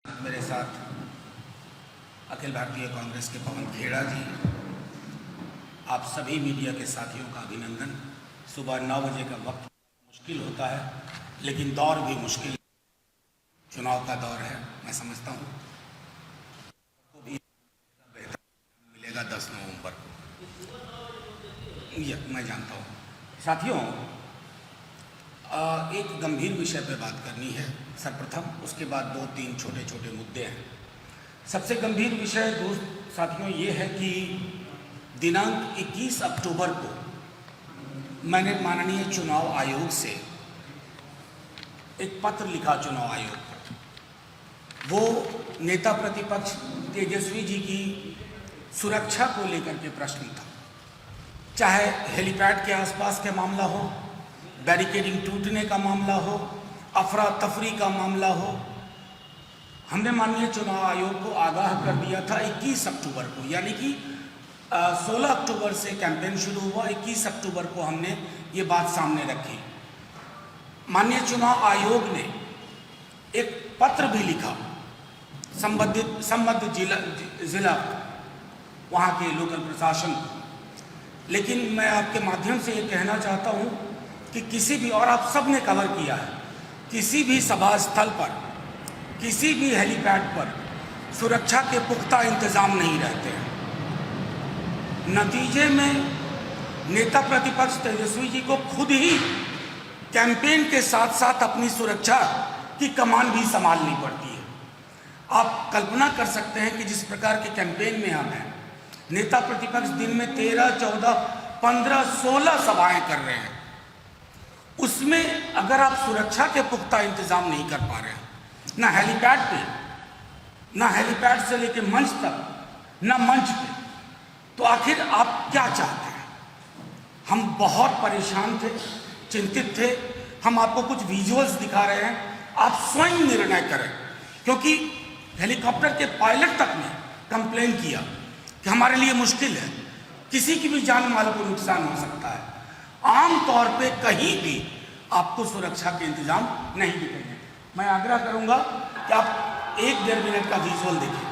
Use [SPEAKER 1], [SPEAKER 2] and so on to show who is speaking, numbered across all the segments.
[SPEAKER 1] मेरे साथ अखिल भारतीय कांग्रेस के पवन खेड़ा जी, आप सभी मीडिया के साथियों का अभिनंदन। सुबह 9 बजे का वक्त मुश्किल होता है, लेकिन दौर भी मुश्किल, चुनाव का दौर है। मैं समझता हूँ को भी बेहतर मिलेगा 10 नवंबर को, ये मैं जानता हूँ। साथियों, एक गंभीर विषय पर बात करनी है सर्वप्रथम, उसके बाद 2-3 छोटे छोटे मुद्दे हैं। सबसे गंभीर विषय दोस्त साथियों ये है कि दिनांक 21 अक्टूबर को मैंने माननीय चुनाव आयोग से एक पत्र लिखा चुनाव आयोग को। वो नेता प्रतिपक्ष तेजस्वी जी की सुरक्षा को लेकर के प्रश्न था, चाहे हेलीपैड के आसपास का मामला हो, बैरिकेडिंग टूटने का मामला हो, अफरा तफरी का मामला हो। हमने माननीय चुनाव आयोग को आगाह कर दिया था 21 अक्टूबर को, यानी कि 16 अक्टूबर से कैंपेन शुरू हुआ, 21 अक्टूबर को हमने ये बात सामने रखी। माननीय चुनाव आयोग ने एक पत्र भी लिखा संबद्ध जिला वहाँ के लोकल प्रशासन को, लेकिन मैं आपके माध्यम से ये कहना चाहता हूँ कि किसी भी, और आप सब ने कवर किया है, किसी भी सभा स्थल पर, किसी भी हेलीपैड पर सुरक्षा के पुख्ता इंतजाम नहीं रहते हैं। नतीजे में नेता प्रतिपक्ष तेजस्वी जी को खुद ही कैंपेन के साथ साथ अपनी सुरक्षा की कमान भी संभालनी पड़ती है। आप कल्पना कर सकते हैं कि जिस प्रकार के कैंपेन में हम हैं, नेता प्रतिपक्ष दिन में 13, 14, 15, 16 सभाएं कर रहे हैं, उसमें अगर आप सुरक्षा के पुख्ता इंतजाम नहीं कर पा रहे हैं, ना हेलीपैड पे, ना हेलीपैड से लेके मंच तक, ना मंच पे, तो आखिर आप क्या चाहते हैं? हम बहुत परेशान थे, चिंतित थे। हम आपको कुछ विजुअल्स दिखा रहे हैं, आप स्वयं निर्णय करें, क्योंकि हेलीकॉप्टर के पायलट तक ने कंप्लेन किया कि हमारे लिए मुश्किल है, किसी की भी जान माल को नुकसान हो सकता है। आम तौर पे कहीं भी आपको सुरक्षा के इंतजाम नहीं दिखेंगे। मैं आग्रह करूंगा कि आप 1-1.5 मिनट का विजुअल देखें।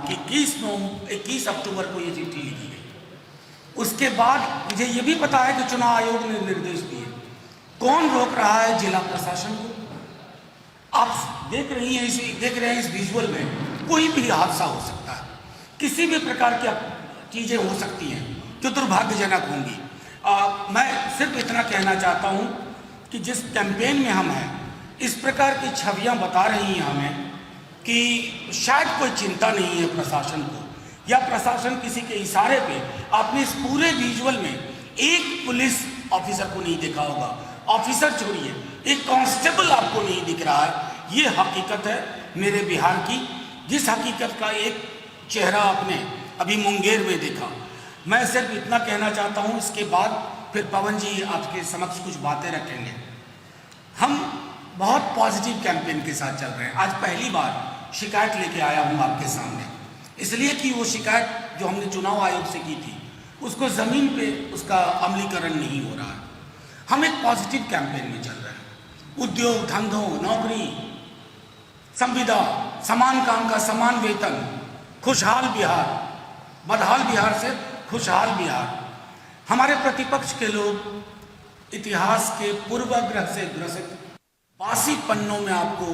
[SPEAKER 1] कि 21 अक्टूबर को ये चिट्ठी लिखी गई। उसके बाद मुझे ये भी पता है कि चुनाव आयोग ने निर्देश दिए। कौन रोक रहा है? जिला प्रशासन को। आप देख रहे हैं इस विजुअल में, कोई भी हादसा हो सकता है, किसी भी प्रकार की चीजें हो सकती हैं जो दुर्भाग्यजनक होंगी। मैं सिर्फ इतना कहना चाहता हूं कि जिस कैंपेन में हम हैं, इस प्रकार की छवियां बता रही हैं हमें कि शायद कोई चिंता नहीं है प्रशासन को, या प्रशासन किसी के इशारे पे। आपने इस पूरे विजुअल में एक पुलिस ऑफिसर को नहीं देखा होगा, ऑफिसर छोड़िए, एक कांस्टेबल आपको नहीं दिख रहा है। ये हकीकत है मेरे बिहार की, जिस हकीकत का एक चेहरा आपने अभी मुंगेर में देखा। मैं सिर्फ इतना कहना चाहता हूँ, इसके बाद फिर पवन जी आपके समक्ष कुछ बातें रखेंगे। हम बहुत पॉजिटिव कैंपेन के साथ चल रहे हैं। आज पहली बार शिकायत लेके आया हूँ आपके सामने, इसलिए कि वो शिकायत जो हमने चुनाव आयोग से की थी, उसको ज़मीन पे उसका अमलीकरण नहीं हो रहा है। हम एक पॉजिटिव कैंपेन में चल रहे हैं। उद्योग, धंधों, नौकरी, संविदा, समान काम का समान वेतन, खुशहाल बिहार, बदहाल बिहार से खुशहाल बिहार। हमारे प्रतिपक्ष के लोग इतिहास के पूर्वाग्रह से ग्रसित बासी पन्नों में आपको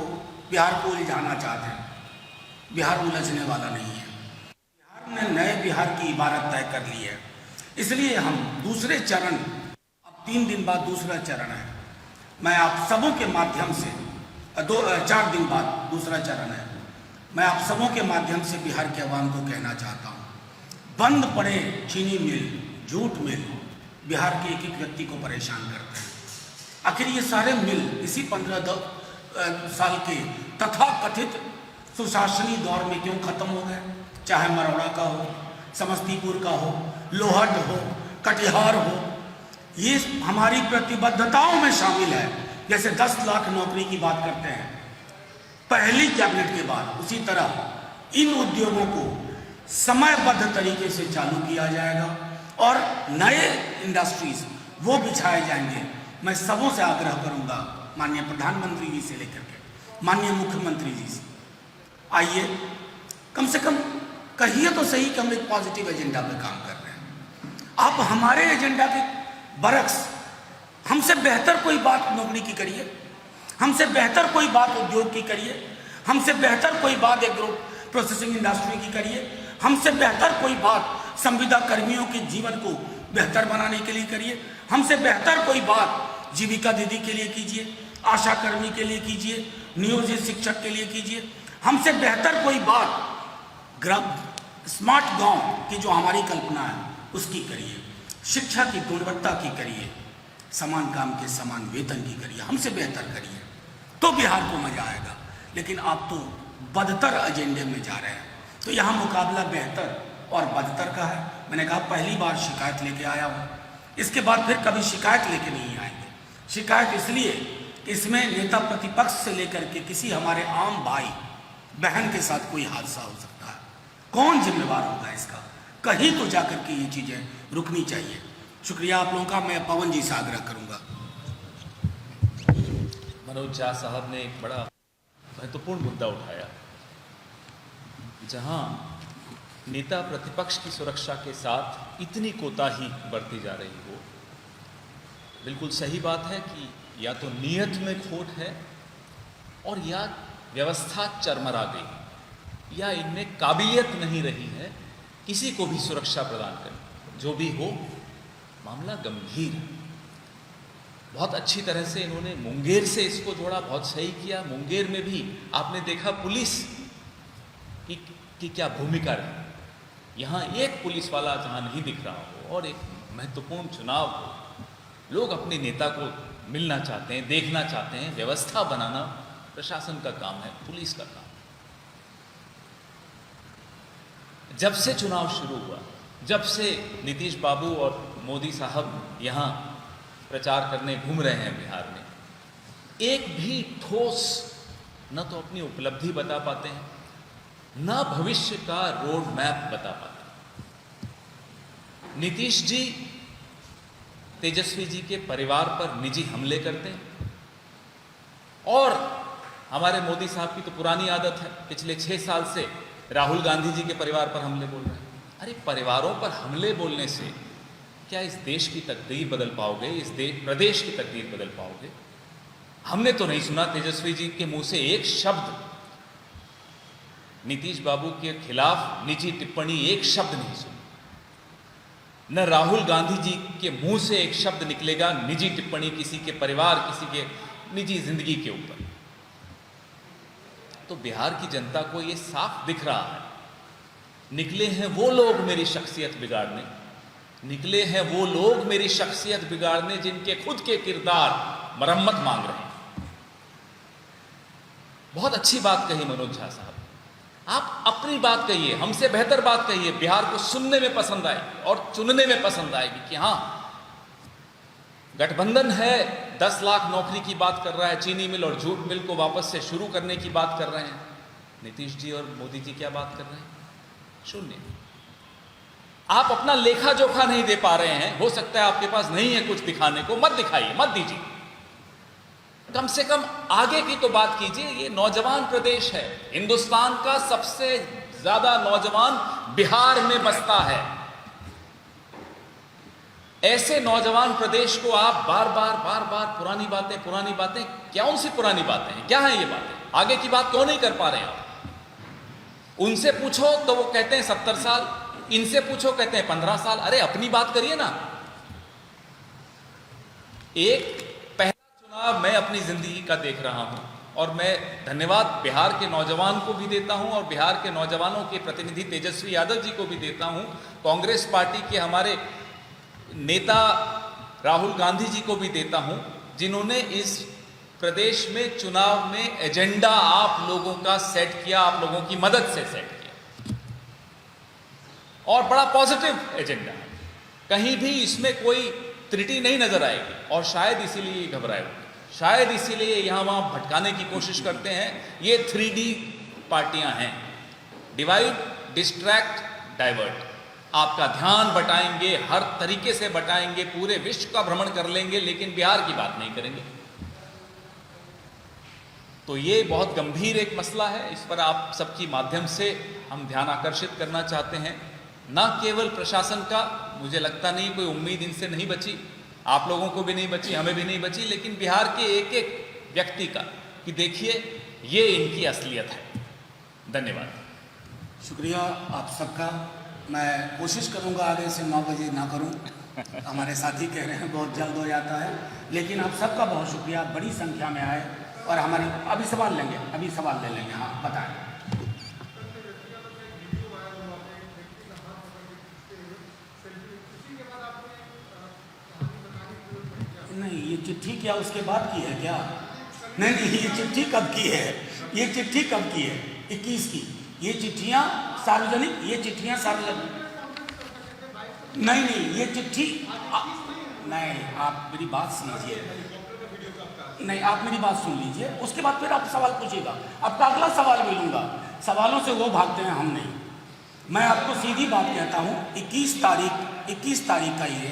[SPEAKER 1] बिहार को उलझाना चाहते हैं। बिहार उलझने वाला नहीं है। बिहार ने नए बिहार की इबारत तय कर ली है। इसलिए हम दूसरे चरण, अब 3 दिन बाद दूसरा चरण है, मैं आप सबों के माध्यम से 4 दिन बाद दूसरा चरण है, मैं आप सबों के माध्यम से बिहार के अवाम को कहना चाहता हूँ, बंद पड़े चीनी मिल, झूठ मिल बिहार के एक एक व्यक्ति को परेशान करते हैं। आखिर ये सारे मिल इसी 15 साल के तथाकथित सुशासनी दौर में क्यों खत्म हो गए? चाहे मरौड़ा का हो, समस्तीपुर का हो, लोहट हो, कटिहार हो, ये हमारी प्रतिबद्धताओं में शामिल है। जैसे 10 लाख नौकरी की बात करते हैं पहली कैबिनेट के बाद, उसी तरह इन उद्योगों को समयबद्ध तरीके से चालू किया जाएगा और नए इंडस्ट्रीज वो बिछाए जाएंगे। मैं सबों से आग्रह करूंगा, माननीय प्रधानमंत्री जी से लेकर के माननीय मुख्यमंत्री जी से, आइए कम से कम कहिए तो सही कि हम एक पॉजिटिव एजेंडा पे काम कर रहे हैं। आप हमारे एजेंडा के बरक्स हमसे बेहतर कोई बात नौकरी की करिए, हमसे बेहतर कोई बात उद्योग की करिए, हमसे बेहतर कोई बात एग्रो प्रोसेसिंग इंडस्ट्री की करिए, हमसे बेहतर कोई बात संविदा कर्मियों के जीवन को बेहतर बनाने के लिए करिए, हमसे बेहतर कोई बात जीविका दीदी के लिए कीजिए, आशा कर्मी के लिए कीजिए, नियोजित शिक्षक के लिए कीजिए, हमसे बेहतर कोई बात स्मार्ट गांव की जो हमारी कल्पना है उसकी करिए, शिक्षा की गुणवत्ता की करिए, समान काम के समान वेतन की करिए, हमसे बेहतर करिए तो बिहार को मजा आएगा। लेकिन आप तो बदतर एजेंडे में जा रहे हैं। तो यहाँ मुकाबला बेहतर और बदतर का है। मैंने कहा पहली बार शिकायत लेके आया हूँ, इसके बाद फिर कभी शिकायत लेके नहीं आएंगे। शिकायत इसलिए कि इसमें नेता प्रतिपक्ष से लेकर के किसी हमारे आम भाई बहन के साथ कोई हादसा हो सकता है। कौन जिम्मेवार होगा इसका? कहीं तो जाकर के ये चीजें रुकनी चाहिए। शुक्रिया आप लोगों का। मैं पवन जी से आग्रह करूंगा।
[SPEAKER 2] मनोज झा साहब ने एक बड़ा महत्वपूर्ण मुद्दा उठाया, जहां नेता प्रतिपक्ष की सुरक्षा के साथ इतनी कोताही बरती जा रही हो। बिल्कुल सही बात है कि या तो नीयत में खोट है और या व्यवस्था चरमरा गई, या इनमें काबिलियत नहीं रही है किसी को भी सुरक्षा प्रदान करने। जो भी हो, मामला गंभीर है। बहुत अच्छी तरह से इन्होंने मुंगेर से इसको जोड़ा, बहुत सही किया। मुंगेर में भी आपने देखा पुलिस की क्या भूमिका रही। यहाँ एक पुलिस वाला जहाँ नहीं दिख रहा हो और एक महत्वपूर्ण चुनाव हो, लोग अपने नेता को मिलना चाहते हैं, देखना चाहते हैं। व्यवस्था बनाना प्रशासन का काम है, पुलिस का काम। जब से चुनाव शुरू हुआ, जब से नीतीश बाबू और मोदी साहब यहाँ प्रचार करने घूम रहे हैं बिहार में, एक भी ठोस न तो अपनी उपलब्धि बता पाते हैं, न भविष्य का रोड मैप बता पाते। नीतीश जी तेजस्वी जी के परिवार पर निजी हमले करते हैं और हमारे मोदी साहब की तो पुरानी आदत है, पिछले 6 साल से राहुल गांधी जी के परिवार पर हमले बोल रहे हैं। अरे परिवारों पर हमले बोलने से क्या इस देश की तकदीर बदल पाओगे? इस प्रदेश की तकदीर बदल पाओगे? हमने तो नहीं सुना तेजस्वी जी के मुंह से एक शब्द नीतीश बाबू के खिलाफ निजी टिप्पणी, एक शब्द नहीं सुनी। न राहुल गांधी जी के मुंह से एक शब्द निकलेगा निजी टिप्पणी किसी के परिवार, किसी के निजी जिंदगी के ऊपर। तो बिहार की जनता को यह साफ दिख रहा है, निकले हैं वो लोग मेरी शख्सियत बिगाड़ने, निकले हैं वो लोग मेरी शख्सियत बिगाड़ने जिनके खुद के किरदार मरम्मत मांग रहे हैं। बहुत अच्छी बात कही मनोज झा साहब, आप अपनी बात कहिए, हमसे बेहतर बात कहिए, बिहार को सुनने में पसंद आएगी और चुनने में पसंद आएगी कि हां गठबंधन है, 10 लाख नौकरी की बात कर रहा है, चीनी मिल और जूट मिल को वापस से शुरू करने की बात कर रहे हैं। नीतीश जी और मोदी जी क्या बात कर रहे हैं? शून्य। आप अपना लेखा जोखा नहीं दे पा रहे हैं, हो सकता है आपके पास नहीं है कुछ दिखाने को, मत दिखाइए, मत दीजिए। कम से कम आगे की तो बात कीजिए। ये नौजवान प्रदेश है, हिंदुस्तान का सबसे ज्यादा नौजवान बिहार में बसता है। ऐसे नौजवान प्रदेश को आप बार बार पुरानी बातें, क्या उनसे पुरानी बातें हैं, क्या है ये बातें, आगे की बात क्यों नहीं कर पा रहे आप? उनसे पूछो तो वो कहते हैं 70 साल, इनसे पूछो कहते हैं 15 साल। अरे अपनी बात करिए ना। एक पहला चुनाव मैं अपनी जिंदगी का देख रहा हूं और मैं धन्यवाद बिहार के नौजवान को भी देता हूं और बिहार के नौजवानों के प्रतिनिधि तेजस्वी यादव जी को भी देता हूं, कांग्रेस पार्टी के हमारे नेता राहुल गांधी जी को भी देता हूं, जिन्होंने इस प्रदेश में चुनाव में एजेंडा आप लोगों का सेट किया, आप लोगों की मदद से सेट किया और बड़ा पॉजिटिव एजेंडा है। कहीं भी इसमें कोई त्रुटि नहीं नजर आएगी और शायद इसीलिए घबराए होंगे, शायद इसीलिए यहां वहां भटकाने की कोशिश करते हैं। ये 3D पार्टियां हैं, डिवाइड, डिस्ट्रैक्ट, डाइवर्ट। आपका ध्यान बटाएंगे, हर तरीके से बटाएंगे, पूरे विश्व का भ्रमण कर लेंगे, लेकिन बिहार की बात नहीं करेंगे। तो ये बहुत गंभीर एक मसला है, इस पर आप सबकी माध्यम से हम ध्यान आकर्षित करना चाहते हैं। न केवल प्रशासन का, मुझे लगता नहीं कोई उम्मीद इनसे नहीं बची, आप लोगों को भी नहीं बची, हमें भी नहीं बची, लेकिन बिहार के एक एक व्यक्ति का कि देखिए ये इनकी असलियत है। धन्यवाद।
[SPEAKER 1] शुक्रिया आप सबका। मैं कोशिश करूंगा आगे से 9 बजे ना करूं, हमारे साथी कह रहे हैं बहुत जल्द हो जाता है, लेकिन आप सबका बहुत शुक्रिया, बड़ी संख्या में आए और हमारी अभी सवाल लेंगे, अभी सवाल ले लेंगे। हाँ बताएं। नहीं, ये चिट्ठी क्या उसके बाद की है क्या? नहीं, ये चिट्ठी कब की है? ये चिट्ठी कब की है? 21 की। ये चिट्ठियां सार्वजनिक, ये चिट्ठियां सार्वजनिक नहीं, ये चिट्ठी नहीं, आप मेरी बात सुनिए। नहीं, आप मेरी बात सुन लीजिए, उसके बाद फिर आप सवाल पूछिएगा। आपका अगला सवाल भी लूंगा, सवालों से वो भागते हैं, हम नहीं। मैं आपको सीधी बात कहता हूँ, 21 तारीख का ये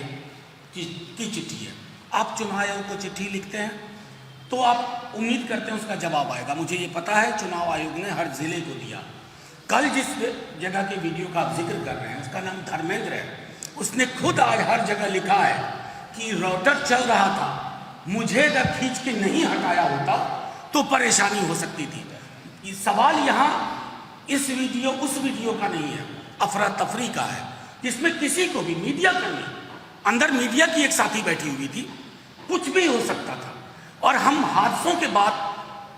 [SPEAKER 1] की चिट्ठी है। आप चुनाव आयोग को चिट्ठी लिखते हैं तो आप उम्मीद करते हैं उसका जवाब आएगा। मुझे ये पता है चुनाव आयोग ने हर जिले को दिया। कल जिस जगह के वीडियो का आप जिक्र कर रहे हैं उसका नाम धर्मेंद्र है, उसने खुद आज हर जगह लिखा है कि राउटर चल रहा था, मुझे अगर खींच के नहीं हटाया होता तो परेशानी हो सकती थी। ये सवाल यहाँ इस वीडियो उस वीडियो का नहीं है, अफरा तफरी का है, जिसमें किसी को भी मीडिया कर्मी, अंदर मीडिया की एक साथी बैठी हुई थी, कुछ भी हो सकता था और हम हादसों के बाद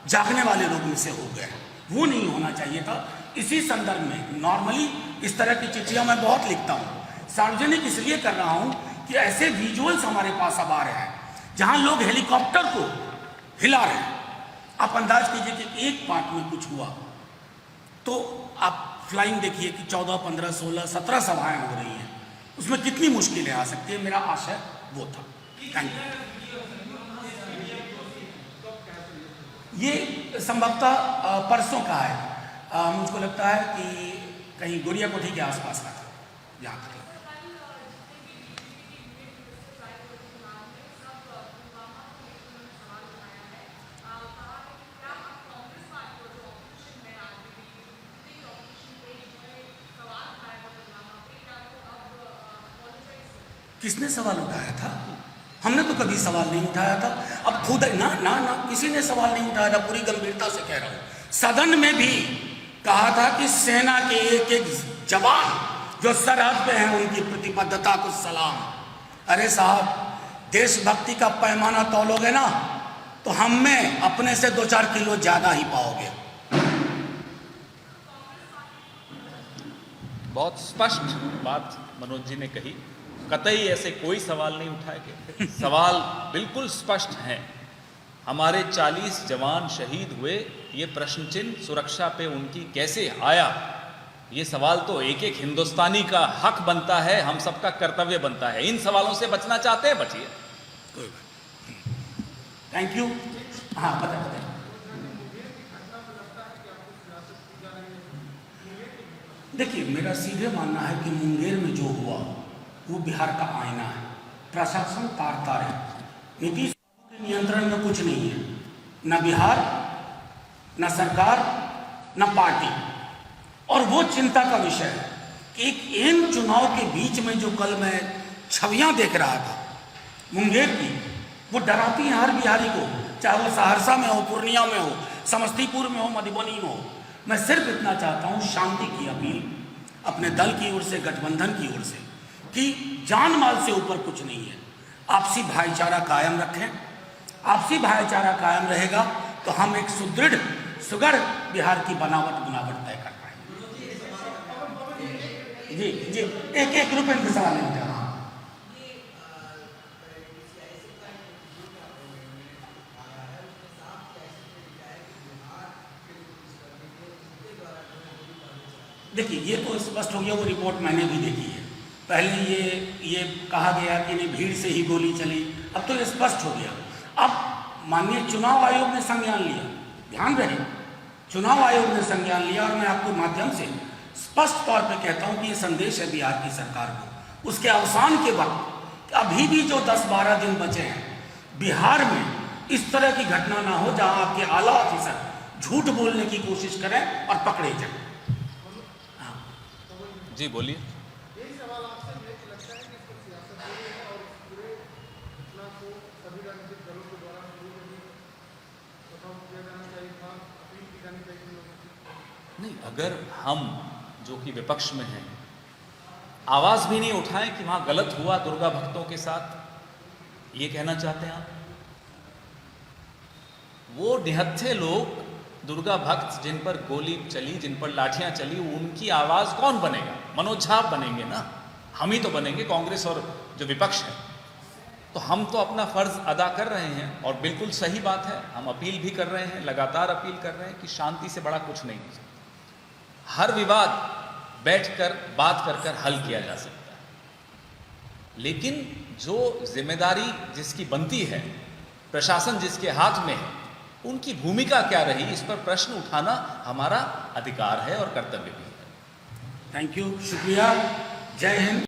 [SPEAKER 1] जागने वाले लोग में से हो गए। वो नहीं होना चाहिए था। इसी संदर्भ में नॉर्मली इस तरह की चिट्ठियां मैं बहुत लिखता हूँ, सार्वजनिक इसलिए कर रहा हूँ कि ऐसे विजुअल्स हमारे पास अब आ रहे हैं जहां लोग हेलीकॉप्टर को हिला रहे हैं। आप अंदाज कीजिए कि एक पार्ट में कुछ हुआ तो आप फ्लाइंग देखिए कि 14, 15, 16, 17 सभाएं हो रही हैं, उसमें कितनी मुश्किलें आ सकती है। मेरा आशय वो था। Thank you. ये संभवतः परसों का है, मुझको लगता है कि कहीं गुड़िया कोठी के आसपास का था, जहाँ तक। किसने सवाल उठाया था? हमने तो कभी सवाल नहीं उठाया था। अब खुद ना किसी ने सवाल नहीं उठाया था, पूरी गंभीरता से कह रहा हूं। सदन में भी कहा था कि सेना के एक एक जवान जो सरहद पे हैं उनकी प्रतिबद्धता को सलाम। अरे साहब, देशभक्ति का पैमाना तौलोगे ना तो हम में अपने से 2-4 किलो ज्यादा ही पाओगे।
[SPEAKER 2] बहुत स्पष्ट बात मनोज जी ने कही, कतई ऐसे कोई सवाल नहीं उठाए गए। सवाल बिल्कुल स्पष्ट हैं। हमारे 40 जवान शहीद हुए, ये प्रश्न चिन्ह सुरक्षा पे उनकी कैसे आया, ये सवाल तो एक एक हिंदुस्तानी का हक बनता है, हम सबका कर्तव्य बनता है। इन सवालों से बचना चाहते हैं, बचिए।
[SPEAKER 1] कोई बात। Thank you. हाँ बताइए। देखिए, मेरा सीधे मानना है कि मुंगेर में जो हुआ वो बिहार का आईना है। प्रशासन तार तार है, नीतीश के नियंत्रण में कुछ नहीं है। न बिहार, न सरकार, न पार्टी। और वो चिंता का विषय है कि एक इन चुनाव के बीच में जो कल मैं छवियां देख रहा था मुंगेर की, वो डराती हैं हर बिहारी को, चाहे वो सहरसा में हो, पूर्णिया में हो, समस्तीपुर में हो, मधुबनी में हो। मैं सिर्फ इतना चाहता हूँ, शांति की अपील अपने दल की ओर से, गठबंधन की ओर से, कि जान माल से ऊपर कुछ नहीं है। आपसी भाईचारा कायम रखें। आपसी भाईचारा कायम रहेगा तो हम एक सुदृढ़ सुगढ़ बिहार की बनावट तय कर पाएंगे। जी जी, एक रुपये के सवाल नहीं होता। देखिए, ये तो स्पष्ट हो गया, वो रिपोर्ट मैंने भी देखी है। पहले ये कहा गया कि नहीं भीड़ से ही गोली चली, अब तो ये स्पष्ट हो गया। अब माननीय चुनाव आयोग ने संज्ञान लिया, ध्यान रहे, चुनाव आयोग ने संज्ञान लिया। और मैं आपको माध्यम से स्पष्ट तौर पे कहता हूं कि ये संदेश है बिहार की सरकार को, उसके अवसान के वक्त अभी भी जो 10-12 दिन बचे हैं, बिहार में इस तरह की घटना ना हो जहां आपके आला ऑफिसर झूठ बोलने की कोशिश करें और पकड़े जाएं।
[SPEAKER 2] जी बोलिए।
[SPEAKER 3] यही सवाल आपसे है कि लगता है कि इसको सियासत हो रही है और पूरे घटना को सभी राजनीतिक दलों के द्वारा शुरू में ही बताओ किया जाना चाहिए था, अपील की जानी चाहिए लोगों की।
[SPEAKER 2] नहीं, अगर हम जो कि विपक्ष में हैं आवाज भी नहीं उठाएं कि वहां गलत हुआ दुर्गा भक्तों के साथ, ये कहना चाहते हैं आप? वो निहत्थे लोग, दुर्गा भक्त जिन पर गोली चली, जिन पर लाठियां चली, उनकी आवाज कौन बनेगा? मनोज झा बनेंगे ना, हम ही तो बनेंगे, कांग्रेस और जो विपक्ष है। तो हम तो अपना फर्ज अदा कर रहे हैं और बिल्कुल सही बात है, हम अपील भी कर रहे हैं, लगातार अपील कर रहे हैं कि शांति से बड़ा कुछ नहीं हो सकता। हर विवाद बैठकर बात कर हल किया जा सकता है, लेकिन जो जिम्मेदारी जिसकी बनती है, प्रशासन जिसके हाथ में है, उनकी भूमिका क्या रही, इस पर प्रश्न उठाना हमारा अधिकार है और कर्तव्य भी है।
[SPEAKER 1] थैंक यू, शुक्रिया, जय हिंद।